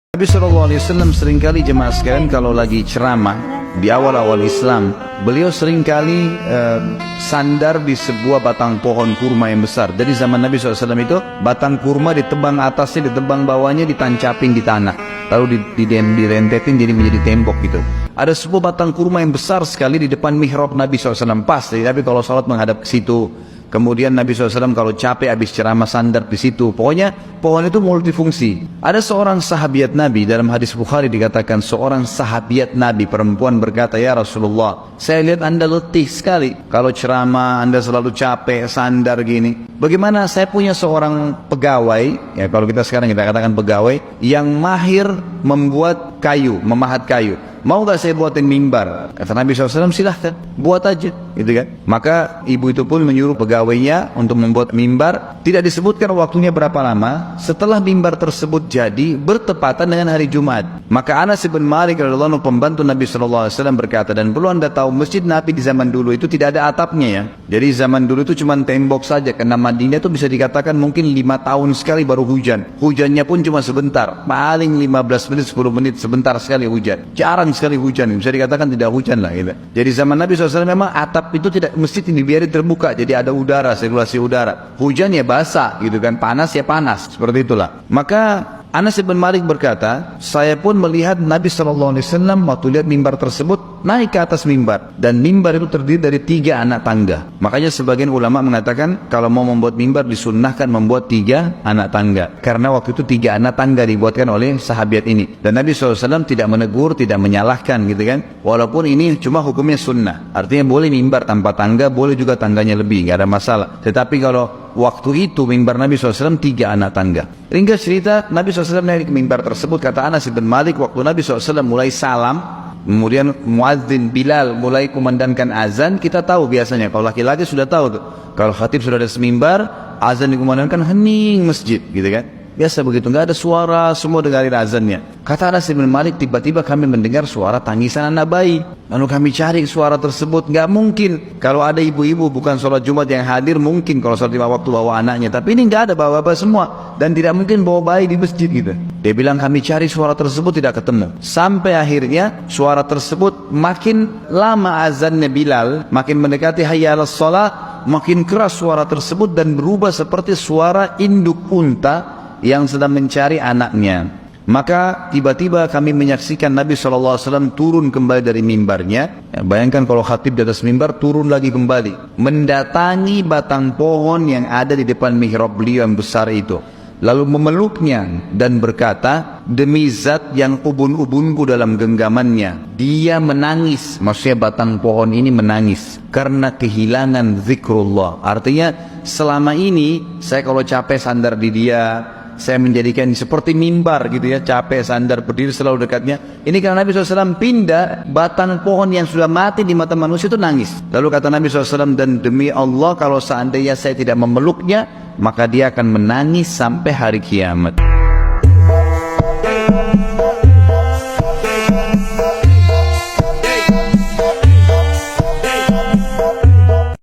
Nabi SAW seringkali jemaah sekalian kalau lagi ceramah di awal-awal Islam, beliau seringkali sandar di sebuah batang pohon kurma yang besar. Jadi zaman Nabi SAW itu batang kurma ditebang atasnya, ditebang bawahnya, ditancapin di tanah, lalu direntetin jadi menjadi tembok gitu. Ada sebuah batang kurma yang besar sekali di depan mihrab Nabi SAW pas. Tapi kalau sholat menghadap ke situ. Kemudian Nabi SAW kalau capek habis ceramah sandar di situ. Pokoknya pohon itu multifungsi. Ada seorang sahabiat Nabi, dalam hadis Bukhari dikatakan seorang sahabiat Nabi perempuan berkata, "Ya Rasulullah, saya lihat Anda letih sekali. Kalau ceramah Anda selalu capek, sandar gini. Bagaimana saya punya seorang pegawai, ya kalau kita sekarang kita katakan pegawai, yang mahir membuat kayu, memahat kayu. Mau gak saya buatin mimbar?" Kata Nabi SAW, "Silahkan, buat aja." Gitu kan? Maka ibu itu pun menyuruh pegawainya untuk membuat mimbar. Tidak disebutkan waktunya berapa lama. Setelah mimbar tersebut jadi, bertepatan dengan hari Jumat. Maka Anas bin Malik radhiyallahu anhu, pembantu Nabi SAW berkata, dan perlu Anda tahu, masjid Nabi di zaman dulu itu tidak ada atapnya ya. Jadi zaman dulu itu cuma tembok saja. Karena Madinah itu bisa dikatakan mungkin 5 tahun sekali baru hujan. Hujannya pun cuma sebentar. Paling 15 menit, 10 menit, sebentar sekali hujan. Jarang sekali hujan, bisa dikatakan tidak hujan lah gitu. Jadi zaman Nabi SAW memang atap itu tidak mesti dibiarin terbuka, jadi ada udara, sirkulasi udara. Hujan ya basah gitu kan, panas ya panas, seperti itulah. Maka Anas bin Malik berkata, saya pun melihat Nabi SAW waktu lihat mimbar tersebut naik ke atas mimbar, dan mimbar itu terdiri dari 3 anak tangga. Makanya sebagian ulama mengatakan kalau mau membuat mimbar disunnahkan membuat 3 anak tangga, karena waktu itu 3 anak tangga dibuatkan oleh sahabat ini. Dan Nabi SAW tidak menegur, tidak menyalahkan gitu kan, walaupun ini cuma hukumnya sunnah. Artinya boleh mimbar tanpa tangga, boleh juga tangganya lebih, gak ada masalah. Tetapi kalau waktu itu mimbar Nabi SAW 3 anak tangga. Ringkas cerita, Nabi SAW naik ke mimbar tersebut. Kata Anas bin Malik, waktu Nabi SAW mulai salam, kemudian muadzin Bilal mulai kumandangkan azan. Kita tahu biasanya kalau laki-laki sudah tahu tuh, kalau khatib sudah ada semimbar, azan dikumandangkan, hening masjid gitu kan. Biasa begitu, nggak ada suara, semua dengarin azannya. Kata Anas bin Malik, tiba-tiba kami mendengar suara tangisan anak bayi. Lalu kami cari suara tersebut, nggak mungkin. Kalau ada ibu-ibu bukan sholat Jumat yang hadir, mungkin kalau sholat 5 waktu bawa anaknya. Tapi ini nggak ada, bawa-bawa semua. Dan tidak mungkin bawa bayi di masjid gitu. Dia bilang kami cari suara tersebut tidak ketemu. Sampai akhirnya suara tersebut makin lama azannya Bilal, makin mendekati hayya 'alas shalah, makin keras suara tersebut dan berubah seperti suara induk unta yang sedang mencari anaknya. Maka tiba-tiba kami menyaksikan Nabi SAW turun kembali dari mimbarnya. Ya, bayangkan kalau khatib di atas mimbar, turun lagi kembali, mendatangi batang pohon yang ada di depan mihrab beliau yang besar itu, lalu memeluknya dan berkata, "Demi zat yang ubun-ubunku dalam genggamannya, dia menangis." Maksudnya batang pohon ini menangis karena kehilangan zikrullah. Artinya selama ini saya kalau capek sandar di dia, saya menjadikan seperti mimbar gitu ya, capek sandar berdiri selalu dekatnya. Ini karena Nabi SAW pindah, batang pohon yang sudah mati di mata manusia itu nangis. Lalu kata Nabi SAW, dan demi Allah kalau seandainya saya tidak memeluknya, maka dia akan menangis sampai hari kiamat.